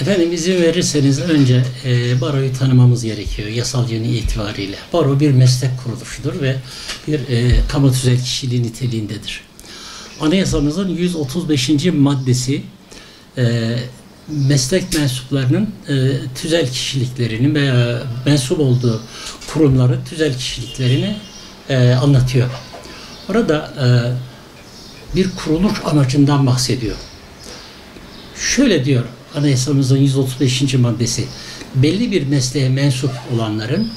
Efendim izin verirseniz önce baroyu tanımamız gerekiyor yasal yönü itibariyle. Baro bir meslek kuruluşudur ve bir kamu tüzel kişiliği niteliğindedir. Anayasamızın 135. maddesi meslek mensuplarının tüzel kişiliklerini veya mensup olduğu kurumların tüzel kişiliklerini anlatıyor. Orada bir kuruluş amacından bahsediyor. Şöyle diyor Anayasamızın 135. maddesi, belli bir mesleğe mensup olanların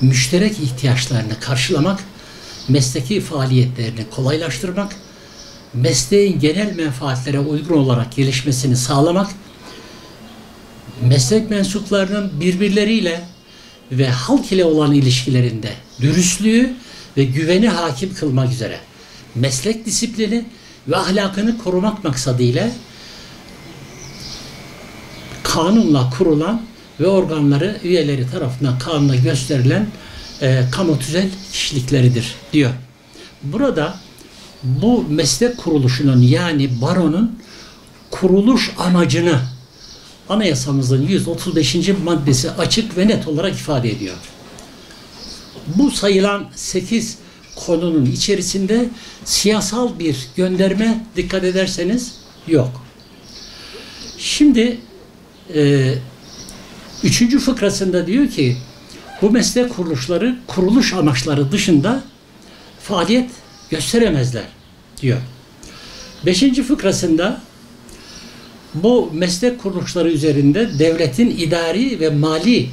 müşterek ihtiyaçlarını karşılamak, mesleki faaliyetlerini kolaylaştırmak, mesleğin genel menfaatlere uygun olarak gelişmesini sağlamak, meslek mensuplarının birbirleriyle ve halk ile olan ilişkilerinde dürüstlüğü ve güveni hakim kılmak üzere meslek disiplini ve ahlakını korumak maksadıyla kanunla kurulan ve organları üyeleri tarafından kanuna gösterilen kamu tüzel kişilikleridir diyor. Burada bu meslek kuruluşunun yani baronun kuruluş amacını Anayasamızın 135. maddesi açık ve net olarak ifade ediyor. Bu sayılan 8 konunun içerisinde siyasal bir gönderme dikkat ederseniz yok. Şimdi 3. fıkrasında diyor ki bu meslek kuruluşları kuruluş amaçları dışında faaliyet gösteremezler diyor. 5. fıkrasında bu meslek kuruluşları üzerinde devletin idari ve mali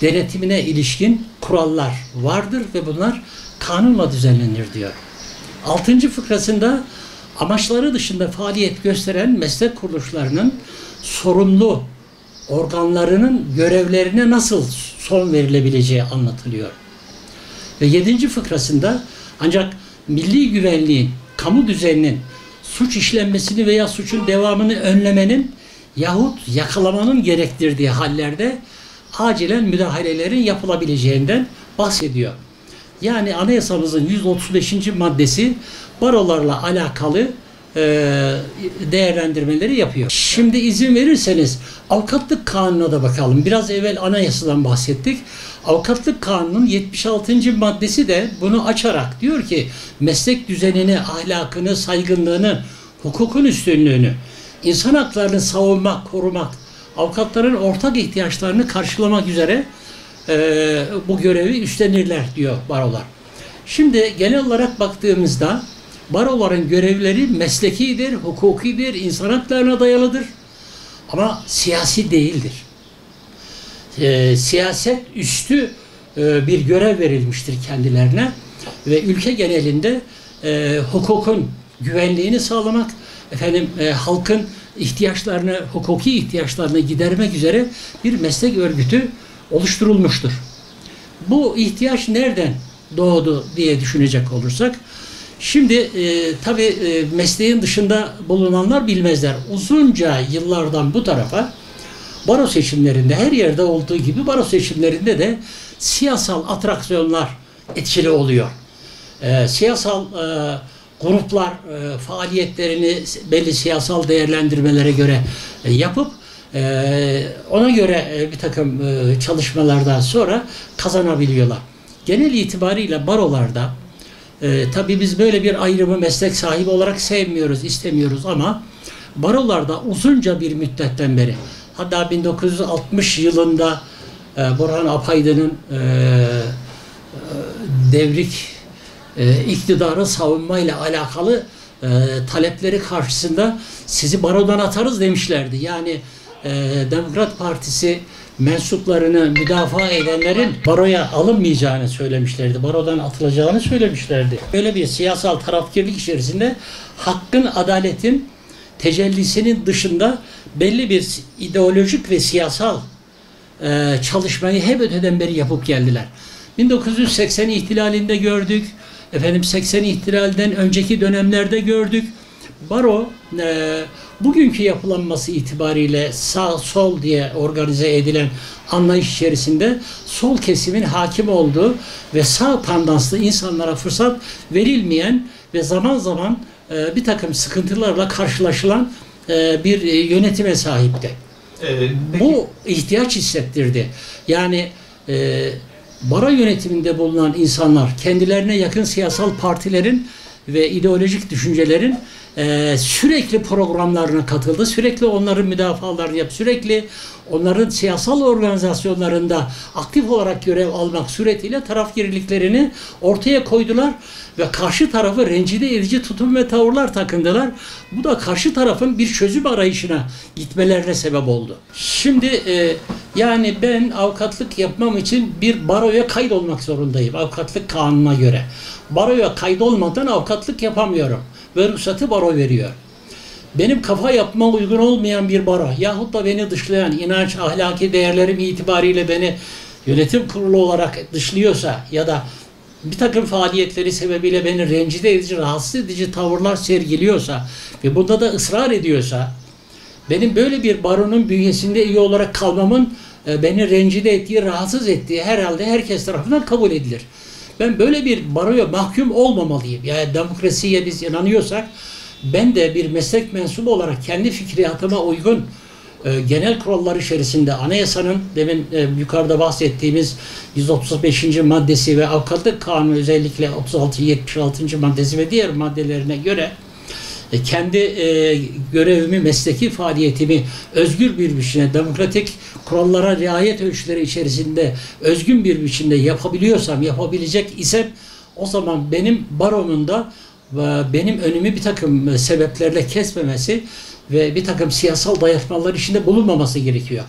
denetimine ilişkin kurallar vardır ve bunlar kanunla düzenlenir diyor. 6. fıkrasında amaçları dışında faaliyet gösteren meslek kuruluşlarının sorumlu organlarının görevlerine nasıl son verilebileceği anlatılıyor. Ve 7. fıkrasında ancak milli güvenliğin, kamu düzeninin, suç işlenmesini veya suçun devamını önlemenin yahut yakalamanın gerektirdiği hallerde acilen müdahalelerin yapılabileceğinden bahsediyor. Yani Anayasamızın 135. maddesi barolarla alakalı değerlendirmeleri yapıyor. Şimdi izin verirseniz avukatlık kanununa da bakalım. Biraz evvel anayasadan bahsettik. Avukatlık kanunun 76. maddesi de bunu açarak diyor ki meslek düzenini, ahlakını, saygınlığını, hukukun üstünlüğünü, insan haklarını savunmak, korumak, avukatların ortak ihtiyaçlarını karşılamak üzere bu görevi üstlenirler diyor barolar. Şimdi genel olarak baktığımızda baroların görevleri meslekidir, hukukidir, insan haklarına dayalıdır ama siyasi değildir. Siyaset üstü bir görev verilmiştir kendilerine ve ülke genelinde hukukun güvenliğini sağlamak, halkın ihtiyaçlarını, hukuki ihtiyaçlarını gidermek üzere bir meslek örgütü oluşturulmuştur. Bu ihtiyaç nereden doğdu diye düşünecek olursak, şimdi tabii mesleğin dışında bulunanlar bilmezler. Uzunca yıllardan bu tarafa baro seçimlerinde, her yerde olduğu gibi baro seçimlerinde de siyasal atraksiyonlar etkili oluyor. Siyasal gruplar faaliyetlerini belli siyasal değerlendirmelere göre yapıp ona göre bir takım çalışmalardan sonra kazanabiliyorlar. Genel itibariyle barolarda tabii biz böyle bir ayrımı meslek sahibi olarak sevmiyoruz, istemiyoruz ama barolarda uzunca bir müddetten beri, hatta 1960 yılında Burhan Apaydın'ın devrik iktidarı savunmayla alakalı talepleri karşısında sizi barodan atarız demişlerdi. Yani Demokrat Partisi mensuplarını müdafaa edenlerin baroya alınmayacağını söylemişlerdi. Barodan atılacağını söylemişlerdi. Böyle bir siyasal tarafkirlik içerisinde hakkın, adaletin tecellisinin dışında belli bir ideolojik ve siyasal çalışmayı hep öteden beri yapıp geldiler. 1980 ihtilalinde gördük. 80 ihtilalden önceki dönemlerde gördük. Baro bugünkü yapılanması itibariyle sağ sol diye organize edilen anlayış içerisinde sol kesimin hakim olduğu ve sağ tandanslı insanlara fırsat verilmeyen ve zaman zaman bir takım sıkıntılarla karşılaşılan bir yönetime sahipti. Peki. Bu ihtiyaç hissettirdi. Yani baro yönetiminde bulunan insanlar kendilerine yakın siyasal partilerin ve ideolojik düşüncelerin sürekli programlarına katıldı. Sürekli onların müdafalarını yaptı. Sürekli onların siyasal organizasyonlarında aktif olarak görev almak suretiyle tarafgirliklerini ortaya koydular ve karşı tarafı rencide edici tutum ve tavırlar takındılar. Bu da karşı tarafın bir çözüm arayışına gitmelerine sebep oldu. Şimdi yani ben avukatlık yapmam için bir baroya kaydolmak zorundayım avukatlık kanununa göre. Baroya kaydolmadan avukatlık yapamıyorum ve ruhsatı baro veriyor. Benim kafa yapma uygun olmayan bir baro yahut da beni dışlayan inanç, ahlaki değerlerim itibariyle beni yönetim kurulu olarak dışlıyorsa ya da bir takım faaliyetleri sebebiyle beni rencide edici, rahatsız edici tavırlar sergiliyorsa ve bunda da ısrar ediyorsa benim böyle bir baronun bünyesinde üye olarak kalmamın beni rencide ettiği, rahatsız ettiği herhalde herkes tarafından kabul edilir. Ben böyle bir baroya mahkum olmamalıyım. Yani demokrasiye biz inanıyorsak ben de bir meslek mensubu olarak kendi fikriyatıma uygun genel kurallar içerisinde anayasanın demin yukarıda bahsettiğimiz 135. maddesi ve avukatlık kanunu özellikle 36-76. maddesi ve diğer maddelerine göre kendi görevimi, mesleki faaliyetimi özgür bir biçimde, demokratik kurallara riayet ölçüleri içerisinde özgün bir biçimde yapabiliyorsam, yapabilecek isem o zaman benim baromun da benim önümü bir takım sebeplerle kesmemesi ve bir takım siyasal dayatmalar içinde bulunmaması gerekiyor.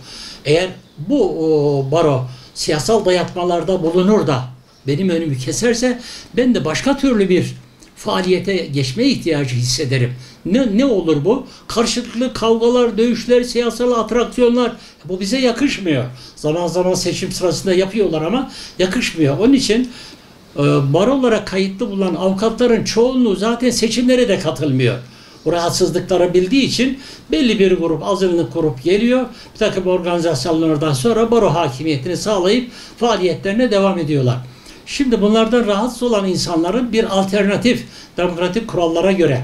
Eğer bu baro siyasal dayatmalarda bulunur da benim önümü keserse ben de başka türlü bir faaliyete geçme ihtiyacı hissederim. Ne olur bu? Karşılıklı kavgalar, dövüşler, siyasal atraksiyonlar. Bu bize yakışmıyor. Zaman zaman seçim sırasında yapıyorlar ama yakışmıyor. Onun için barolara kayıtlı bulunan avukatların çoğunluğu zaten seçimlere de katılmıyor. Bu rahatsızlıkları bildiği için belli bir grup, azınlık grup geliyor. Bir takım organizasyonlardan sonra baro hakimiyetini sağlayıp faaliyetlerine devam ediyorlar. Şimdi bunlardan rahatsız olan insanların bir alternatif, demokratik kurallara göre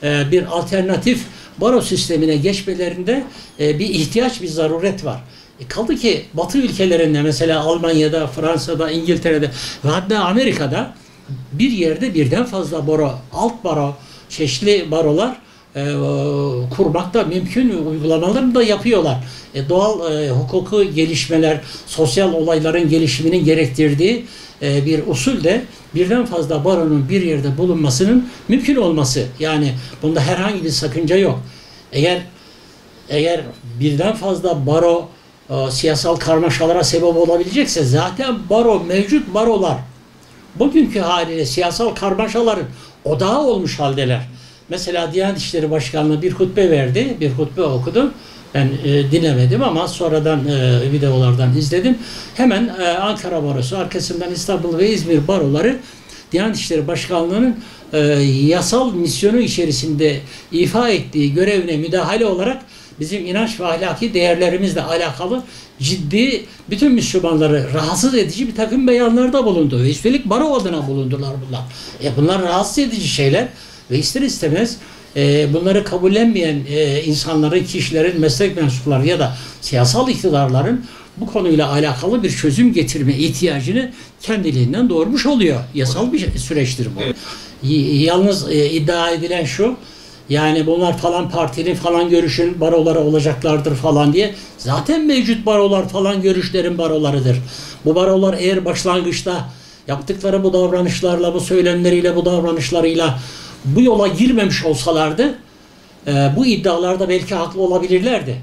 bir alternatif baro sistemine geçmelerinde bir ihtiyaç, bir zaruret var. Kaldı ki Batı ülkelerinde mesela Almanya'da, Fransa'da, İngiltere'de ve hatta Amerika'da bir yerde birden fazla baro, alt baro, çeşitli barolar kurmakta mümkün, uygulamalarını da yapıyorlar. Doğal hukuku gelişmeler, sosyal olayların gelişiminin gerektirdiği bir usul de birden fazla baronun bir yerde bulunmasının mümkün olması. Yani bunda herhangi bir sakınca yok. Eğer birden fazla baro siyasal karmaşalara sebep olabilecekse zaten mevcut barolar bugünkü haliyle siyasal karmaşaların odağı olmuş haldeler. Mesela Diyanet İşleri Başkanlığı bir hutbe verdi, bir hutbe okudu. Ben dinlemedim ama sonradan videolardan izledim. Hemen Ankara Barosu, arkasından İstanbul ve İzmir baroları Diyanet İşleri Başkanlığı'nın yasal misyonu içerisinde ifa ettiği görevine müdahale olarak bizim inanç ve ahlaki değerlerimizle alakalı ciddi, bütün Müslümanları rahatsız edici bir takım beyanlarda bulundu. Ve üstelik baro adına bulundular bunlar. Bunlar rahatsız edici şeyler ve ister istemez bunları kabullenmeyen insanların, kişilerin, meslek mensupları ya da siyasal iktidarların bu konuyla alakalı bir çözüm getirme ihtiyacını kendiliğinden doğurmuş oluyor. Yasal bir süreçtir bu. Evet. Yalnız iddia edilen şu, yani bunlar falan partinin falan görüşün baroları olacaklardır falan diye. Zaten mevcut barolar falan görüşlerin barolarıdır. Bu barolar eğer başlangıçta yaptıkları bu davranışlarla, bu söylemleriyle, bu davranışlarıyla bu yola girmemiş olsalardı bu iddialarda belki haklı olabilirlerdi.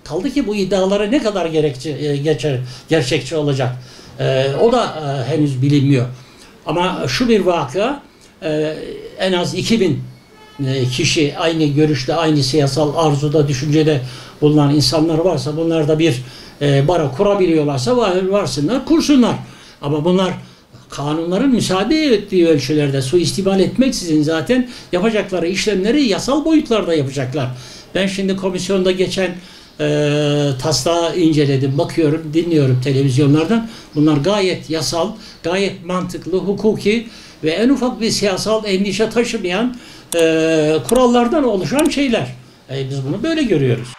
Kaldı ki bu iddialara ne kadar gerçekçi olacak o da henüz bilinmiyor. Ama şu bir vaka, en az 2000 kişi aynı görüşte, aynı siyasal arzuda, düşüncede bulunan insanlar varsa, bunlar da bir baro kurabiliyorlarsa varsınlar, kursunlar. Ama bunlar kanunların müsaade ettiği ölçülerde suistimal etmeksizin zaten yapacakları işlemleri yasal boyutlarda yapacaklar. Ben şimdi komisyonda geçen taslağı inceledim, bakıyorum, dinliyorum televizyonlardan. Bunlar gayet yasal, gayet mantıklı, hukuki ve en ufak bir siyasal endişe taşımayan kurallardan oluşan şeyler. Biz bunu böyle görüyoruz.